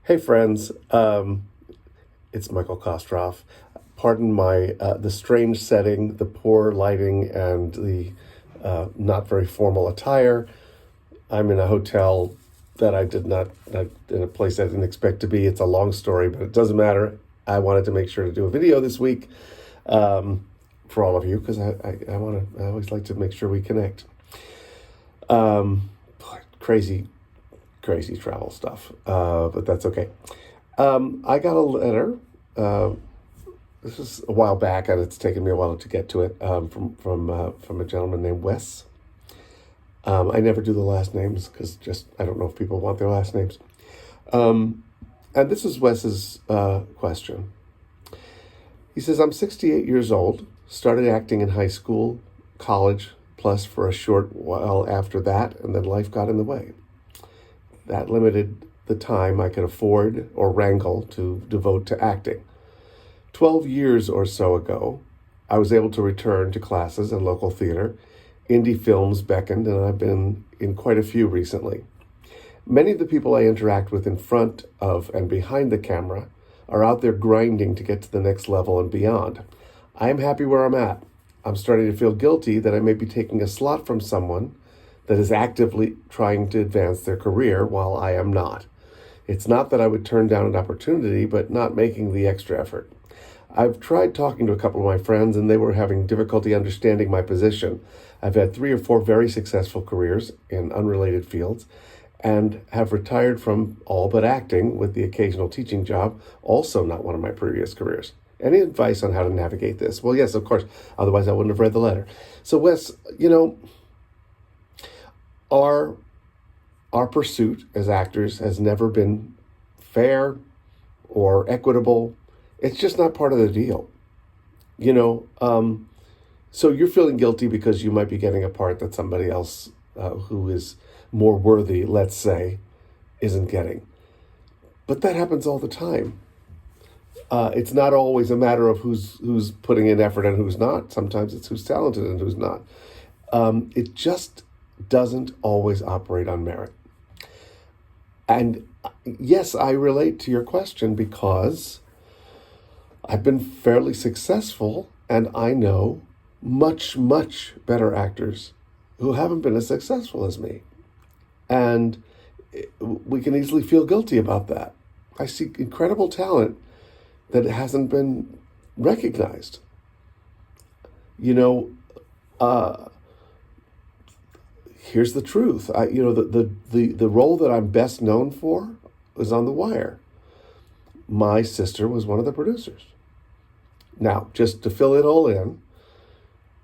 Hey friends, it's Michael Kostroff. Pardon my the strange setting, the poor lighting, and the not very formal attire. I'm in a hotel that I did not in a place I didn't expect to be. It's a long story, but it doesn't matter. I wanted to make sure to do a video this week for all of you because I always like to make sure we connect. Crazy, crazy travel stuff, but that's okay. I got a letter. Uh, this was a while back, and it's taken me a while to get to it. From a gentleman named Wes. I never do the last names because just I don't know if people want their last names. And this is Wes's question. He says, "I'm 68 years old. Started acting in high school, college, plus for a short while after that, and then life got in the way. That limited the time I could afford or wrangle to devote to acting. 12 years or so ago, I was able to return to classes and local theater. Indie films beckoned, and I've been in quite a few recently. Many of the people I interact with in front of and behind the camera are out there grinding to get to the next level and beyond. I am happy where I'm at. I'm starting to feel guilty that I may be taking a slot from someone that is actively trying to advance their career while I am not. It's not that I would turn down an opportunity, but not making the extra effort. I've tried talking to a couple of my friends, and they were having difficulty understanding my position. I've had 3 or 4 very successful careers in unrelated fields and have retired from all but acting with the occasional teaching job, also not one of my previous careers. Any advice on how to navigate this?" Well, yes, of course. Otherwise, I wouldn't have read the letter. So, Wes, our our pursuit as actors has never been fair or equitable. It's just not part of the deal. You know, so you're feeling guilty because you might be getting a part that somebody else who is more worthy, let's say, isn't getting. But that happens all the time. It's not always a matter of who's putting in effort and who's not. Sometimes it's who's talented and who's not. It just doesn't always operate on merit. And yes, I relate to your question because I've been fairly successful, and I know much, much better actors who haven't been as successful as me. And we can easily feel guilty about that. I see incredible talent that hasn't been recognized. You know, here's the truth. The role that I'm best known for is on The Wire. My sister was one of the producers. Now, just to fill it all in,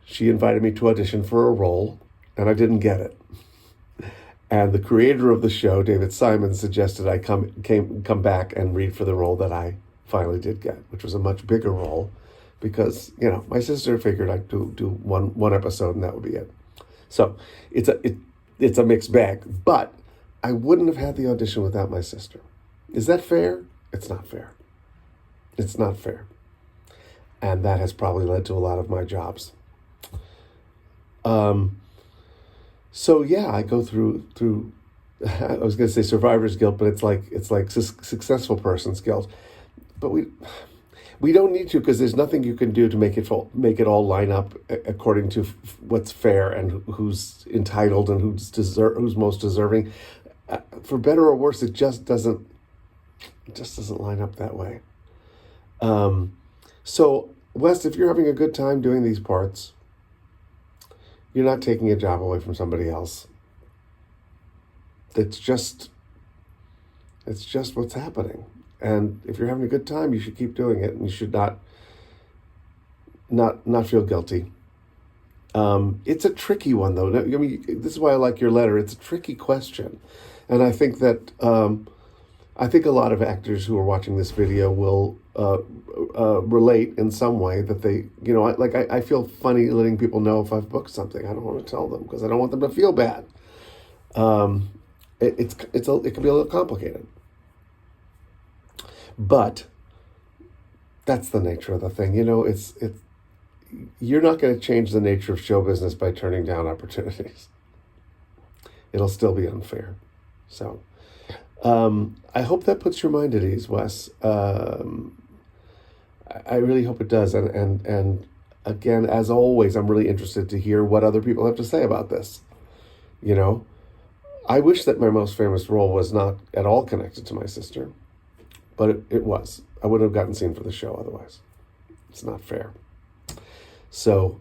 she invited me to audition for a role, and I didn't get it. And the creator of the show, David Simon, suggested I come back and read for the role that I finally did get, which was a much bigger role, because my sister figured I'd do one episode and that would be it. So it's a mixed bag, but I wouldn't have had the audition without my sister. Is that fair? It's not fair. It's not fair. And that has probably led to a lot of my jobs. So yeah, I go through I was going to say survivor's guilt, but it's like successful person's guilt. But we don't need to, because there's nothing you can do to make it all line up according to what's fair and who's entitled and who's most deserving. For better or worse, it just doesn't line up that way. So Wes, if you're having a good time doing these parts, you're not taking a job away from somebody else. It's just what's happening. And if you're having a good time, you should keep doing it, and you should not feel guilty. It's a tricky one, though. I mean, this is why I like your letter. It's a tricky question, and I think that I think a lot of actors who are watching this video will relate in some way. That they, I feel funny letting people know if I've booked something. I don't want to tell them because I don't want them to feel bad. It can be a little complicated. But that's the nature of the thing. You're not going to change the nature of show business by turning down opportunities. It'll still be unfair. So, I hope that puts your mind at ease, Wes. I really hope it does. And again, as always, I'm really interested to hear what other people have to say about this. You know, I wish that my most famous role was not at all connected to my sister, but it was. I wouldn't have gotten seen for the show otherwise. It's not fair. So,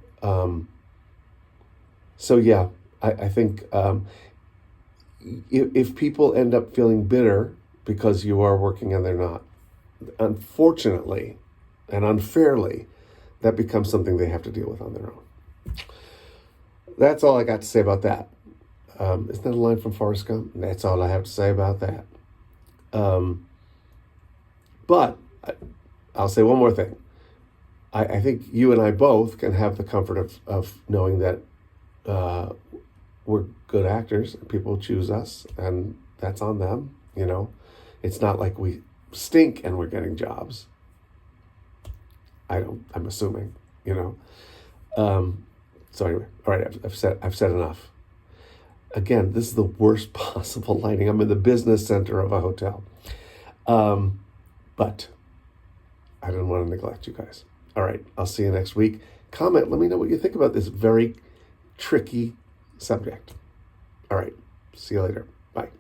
yeah, I think if people end up feeling bitter because you are working and they're not, unfortunately and unfairly, that becomes something they have to deal with on their own. That's all I got to say about that. Isn't that a line from Forrest Gump? That's all I have to say about that. But I'll say one more thing. I think you and I both can have the comfort of knowing that we're good actors. People choose us, and that's on them. You know, it's not like we stink and we're getting jobs. I'm assuming. You know. So anyway, all right. I've said enough. Again, this is the worst possible lighting. I'm in the business center of a hotel. But I didn't want to neglect you guys. All right, I'll see you next week. Comment, let me know what you think about this very tricky subject. All right, see you later. Bye.